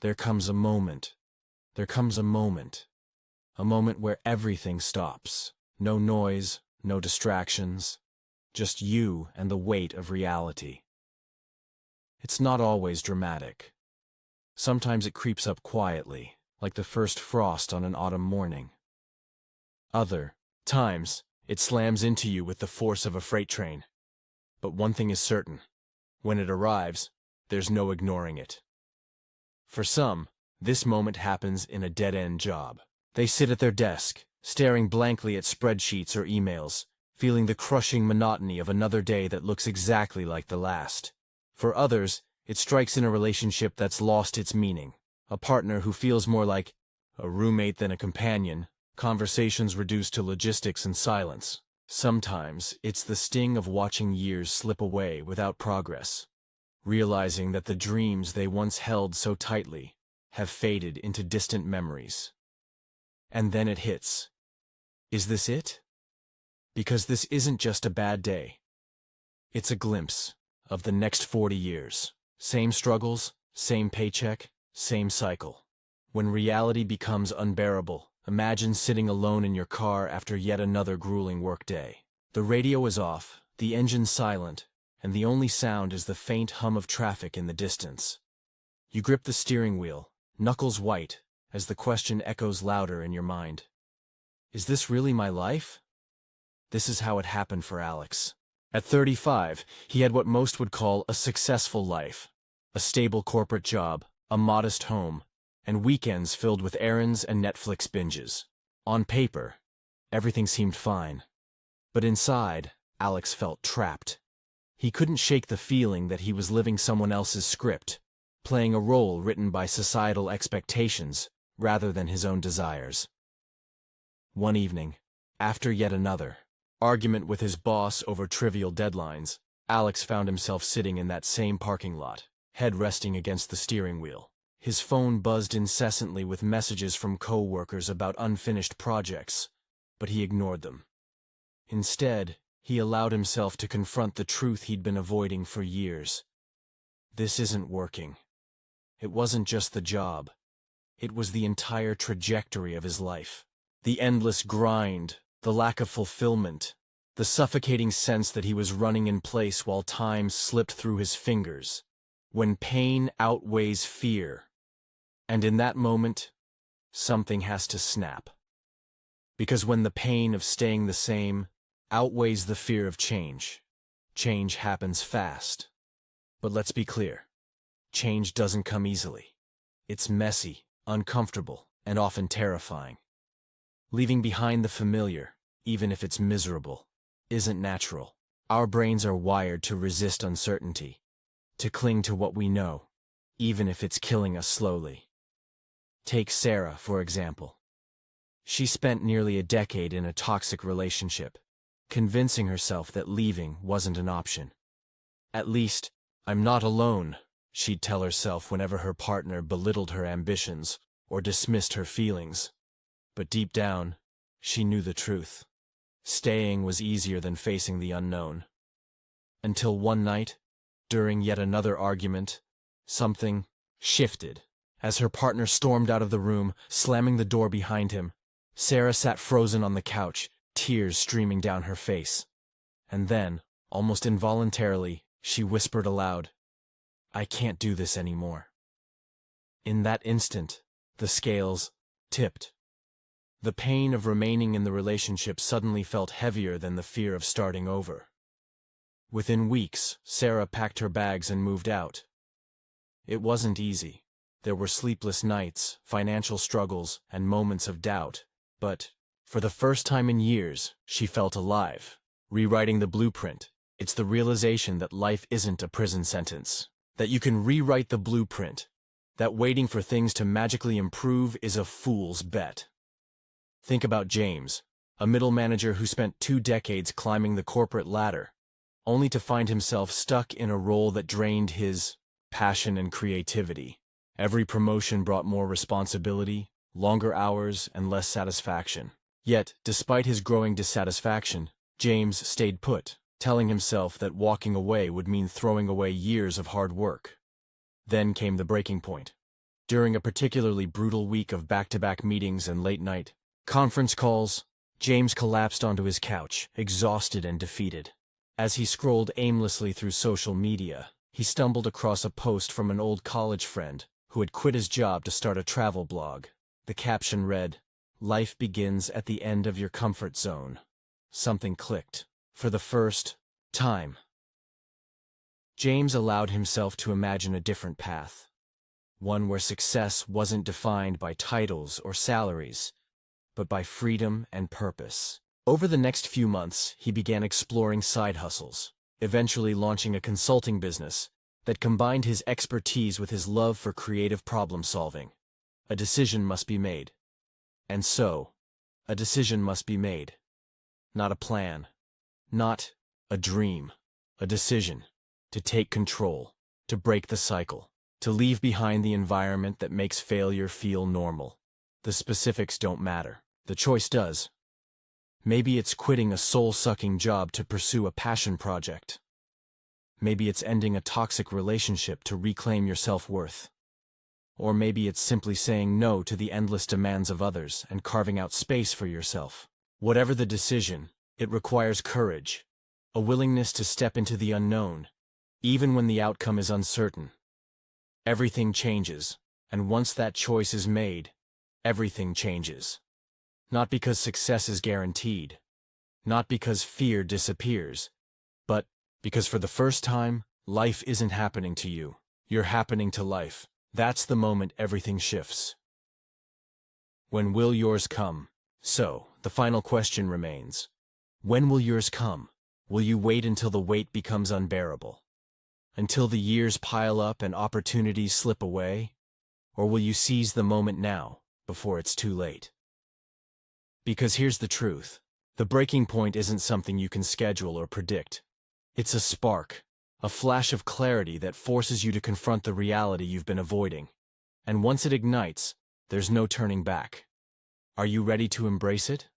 there comes a moment. There comes a moment. A moment where everything stops. No noise, no distractions. Just you and the weight of reality. It's not always dramatic. Sometimes it creeps up quietly, like the first frost on an autumn morning. Other times, it slams into you with the force of a freight train. But one thing is certain. When it arrives, there's no ignoring it. For some, this moment happens in a dead-end job. They sit at their desk, staring blankly at spreadsheets or emails, feeling the crushing monotony of another day that looks exactly like the last. For others, it strikes in a relationship that's lost its meaning, a partner who feels more like a roommate than a companion, conversations reduced to logistics and silence. Sometimes, it's the sting of watching years slip away without progress, realizing that the dreams they once held so tightly have faded into distant memories. And then it hits. Is this it? Because this isn't just a bad day. It's a glimpse of the next 40 years. Same struggles, same paycheck, same cycle. When reality becomes unbearable, imagine sitting alone in your car after yet another grueling workday. The radio is off, the engine silent, and the only sound is the faint hum of traffic in the distance. You grip the steering wheel, knuckles white, as the question echoes louder in your mind. Is this really my life? This is how it happened for Alex. At 35, he had what most would call a successful life. A stable corporate job, a modest home, and weekends filled with errands and Netflix binges. On paper, everything seemed fine. But inside, Alex felt trapped. He couldn't shake the feeling that he was living someone else's script, playing a role written by societal expectations rather than his own desires. One evening, after yet another argument with his boss over trivial deadlines, Alex found himself sitting in that same parking lot, head resting against the steering wheel. His phone buzzed incessantly with messages from co-workers about unfinished projects, but he ignored them. Instead, he allowed himself to confront the truth he'd been avoiding for years. This isn't working. It wasn't just the job. It was the entire trajectory of his life. The endless grind, the lack of fulfillment, the suffocating sense that he was running in place while time slipped through his fingers. When pain outweighs fear. And in that moment, something has to snap. Because when the pain of staying the same outweighs the fear of change, change happens fast. But let's be clear, change doesn't come easily. It's messy, uncomfortable, and often terrifying. Leaving behind the familiar, even if it's miserable, isn't natural. Our brains are wired to resist uncertainty, to cling to what we know, even if it's killing us slowly. Take Sarah, for example. She spent nearly a decade in a toxic relationship, convincing herself that leaving wasn't an option. At least, I'm not alone, she'd tell herself whenever her partner belittled her ambitions or dismissed her feelings. But deep down, she knew the truth. Staying was easier than facing the unknown. Until one night, during yet another argument, something shifted. As her partner stormed out of the room, slamming the door behind him, Sarah sat frozen on the couch, tears streaming down her face. And then, almost involuntarily, she whispered aloud, "I can't do this anymore." In that instant, the scales tipped. The pain of remaining in the relationship suddenly felt heavier than the fear of starting over. Within weeks, Sarah packed her bags and moved out. It wasn't easy. There were sleepless nights, financial struggles, and moments of doubt. But, for the first time in years, she felt alive. Rewriting the blueprint, it's the realization that life isn't a prison sentence. That you can rewrite the blueprint. That waiting for things to magically improve is a fool's bet. Think about James, a middle manager who spent 2 decades climbing the corporate ladder, only to find himself stuck in a role that drained his passion and creativity. Every promotion brought more responsibility, longer hours, and less satisfaction. Yet, despite his growing dissatisfaction, James stayed put, telling himself that walking away would mean throwing away years of hard work. Then came the breaking point. During a particularly brutal week of back-to-back meetings and late-night conference calls, James collapsed onto his couch, exhausted and defeated. As he scrolled aimlessly through social media, he stumbled across a post from an old college friend who had quit his job to start a travel blog. The caption read, "Life begins at the end of your comfort zone." Something clicked. For the first time, James allowed himself to imagine a different path. One where success wasn't defined by titles or salaries, but by freedom and purpose. Over the next few months, he began exploring side hustles, eventually launching a consulting business that combined his expertise with his love for creative problem-solving. A decision must be made. And so, a decision must be made. Not a plan. Not a dream. A decision. To take control. To break the cycle. To leave behind the environment that makes failure feel normal. The specifics don't matter. The choice does. Maybe it's quitting a soul-sucking job to pursue a passion project. Maybe it's ending a toxic relationship to reclaim your self-worth. Or maybe it's simply saying no to the endless demands of others and carving out space for yourself. Whatever the decision, it requires courage, a willingness to step into the unknown, even when the outcome is uncertain. Everything changes, and once that choice is made, everything changes. Not because success is guaranteed, not because fear disappears, but because for the first time, life isn't happening to you. You're happening to life. That's the moment everything shifts. When will yours come? So, the final question remains. When will yours come? Will you wait until the wait becomes unbearable? Until the years pile up and opportunities slip away? Or will you seize the moment now, before it's too late? Because here's the truth. The breaking point isn't something you can schedule or predict. It's a spark, a flash of clarity that forces you to confront the reality you've been avoiding. And once it ignites, there's no turning back. Are you ready to embrace it?